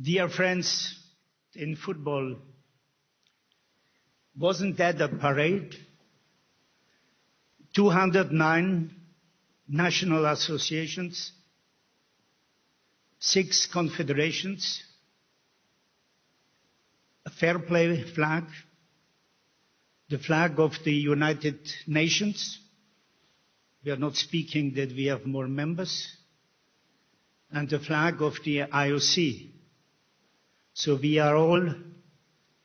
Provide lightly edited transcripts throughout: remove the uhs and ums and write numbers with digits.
Dear friends, in football, wasn't that a parade? 209 national associations, 6 confederations, a fair play flag, the flag of the United Nations. We are not speaking that we have more members, and the flag of the IOC. So we are all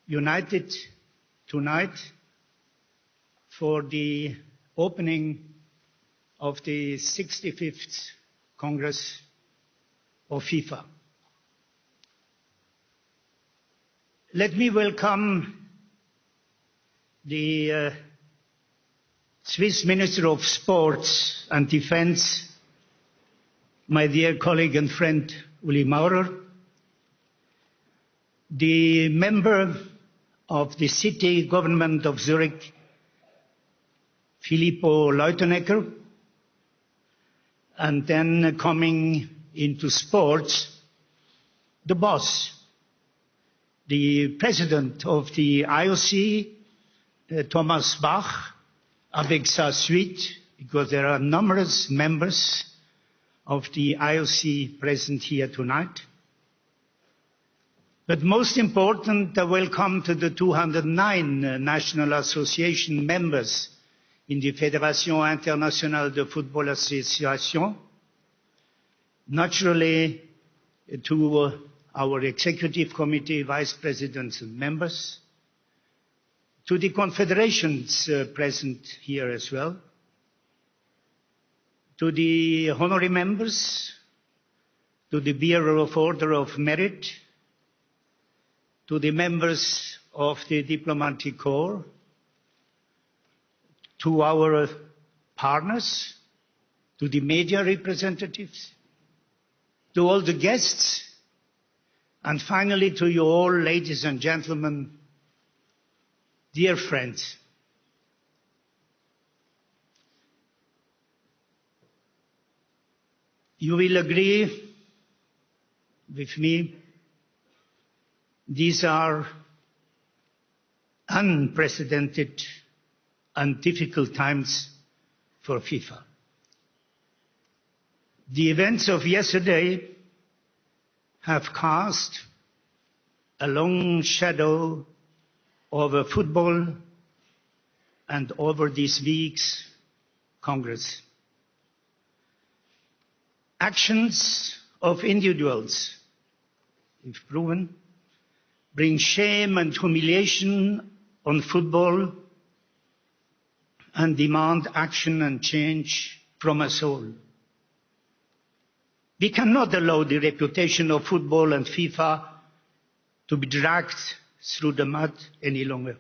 united tonight for the opening of the 65th Congress of FIFA. Let me welcome the Swiss Minister of Sports and Defense, my dear colleague and friend Uli Maurer, the member of the city government of Zurich, Filippo Leutenegger, and then coming into sports, the boss, the president of the IOC, Thomas Bach, avec sa suite, because there are numerous members of the IOC present here tonight. But most important, a welcome to the 209 National Association members in the Fédération Internationale de Football Association. Naturally, to our executive committee, vice presidents and members, to the confederations present here as well, to the honorary members, to the bearer of Order of Merit, to the members of the diplomatic corps, to our partners, to the media representatives, to all the guests, and finally to you all, ladies and gentlemen, dear friends. You will agree with me, these are unprecedented and difficult times for FIFA. The events of yesterday have cast a long shadow over football and over this week's Congress. Actions of individuals, if proven, bring shame and humiliation on football and demand action and change from us all. We cannot allow the reputation of football and FIFA to be dragged through the mud any longer.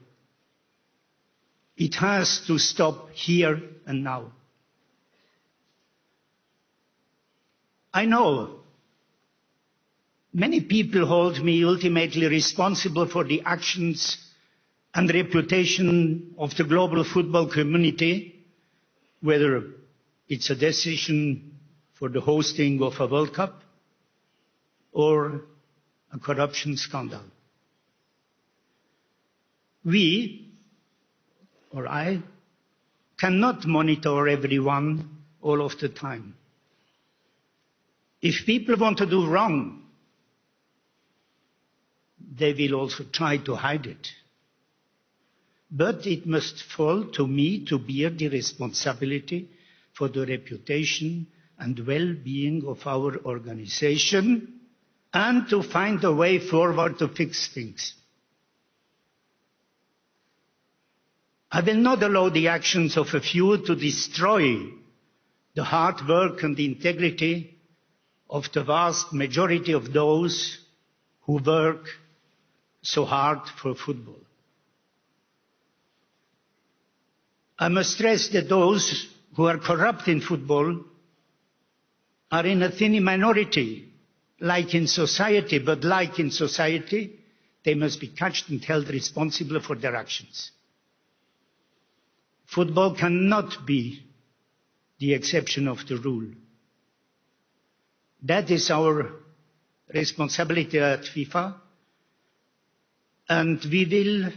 It has to stop here and now. I know many people hold me ultimately responsible for the actions and reputation of the global football community, whether it's a decision for the hosting of a World Cup or a corruption scandal. We, or I, cannot monitor everyone all of the time. If people want to do wrong, they will also try to hide it. But it must fall to me to bear the responsibility for the reputation and well-being of our organization and to find a way forward to fix things. I will not allow the actions of a few to destroy the hard work and the integrity of the vast majority of those who work so hard for football. I must stress that those who are corrupt in football are in a tiny minority, like in society, but like in society, they must be catched and held responsible for their actions. Football cannot be the exception of the rule. That is our responsibility at FIFA, and we will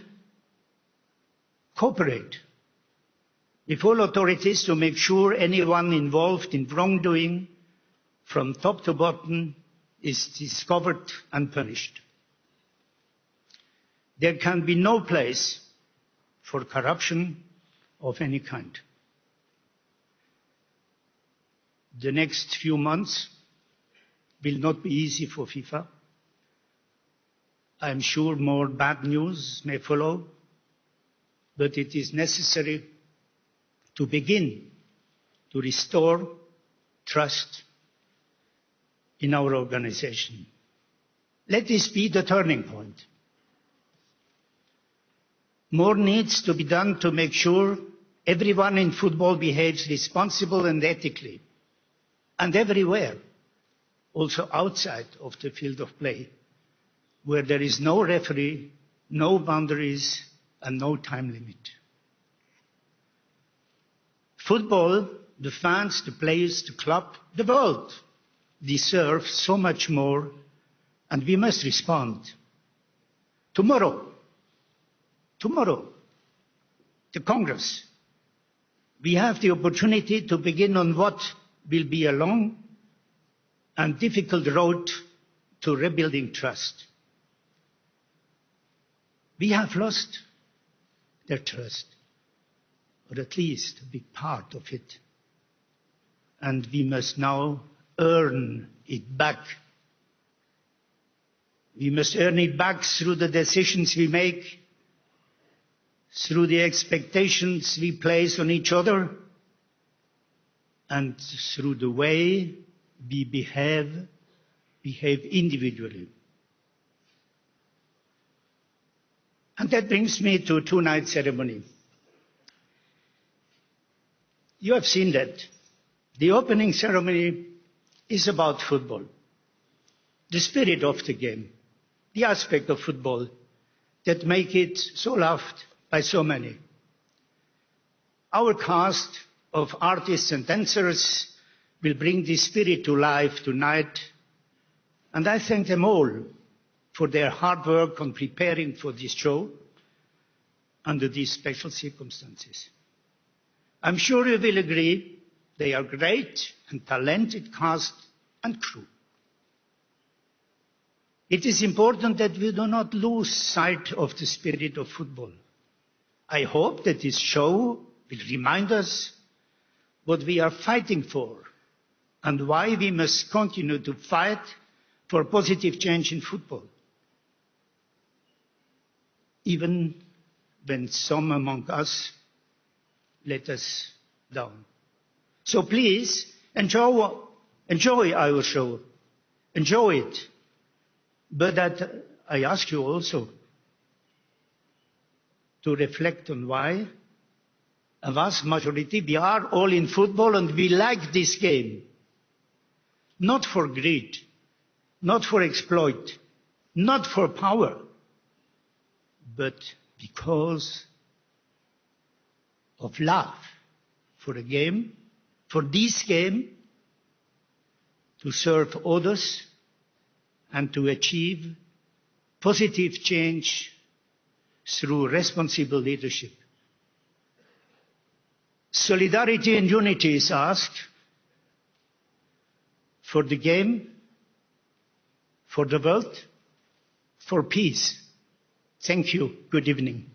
cooperate with all authorities to make sure anyone involved in wrongdoing from top to bottom is discovered and punished. There can be no place for corruption of any kind. The next few months will not be easy for FIFA. I am sure more bad news may follow, but it is necessary to begin to restore trust in our organization. Let this be the turning point. More needs to be done to make sure everyone in football behaves responsibly and ethically, and everywhere, also outside of the field of play, where there is no referee, no boundaries, and no time limit. Football, the fans, the players, the club, the world deserve so much more, and we must respond. Tomorrow, the Congress, we have the opportunity to begin on what will be a long and difficult road to rebuilding trust. We have lost their trust, or at least a big part of it. And we must now earn it back. We must earn it back through the decisions we make, through the expectations we place on each other, and through the way we behave individually. And that brings me to tonight's ceremony. You have seen that. The opening ceremony is about football, the spirit of the game, the aspect of football that make it so loved by so many. Our cast of artists and dancers will bring this spirit to life tonight, and I thank them all for their hard work on preparing for this show under these special circumstances. I'm sure you will agree they are great and talented cast and crew. It is important that we do not lose sight of the spirit of football. I hope that this show will remind us what we are fighting for and why we must continue to fight for positive change in football, even when some among us let us down. So please enjoy our show, enjoy it. But that I ask you also to reflect on why a vast majority, we are all in football and we like this game. Not for greed, not for exploit, not for power, but because of love for a game, for this game, to serve others and to achieve positive change through responsible leadership. Solidarity and unity is asked for the game, for the world, for peace. Thank you. Good evening.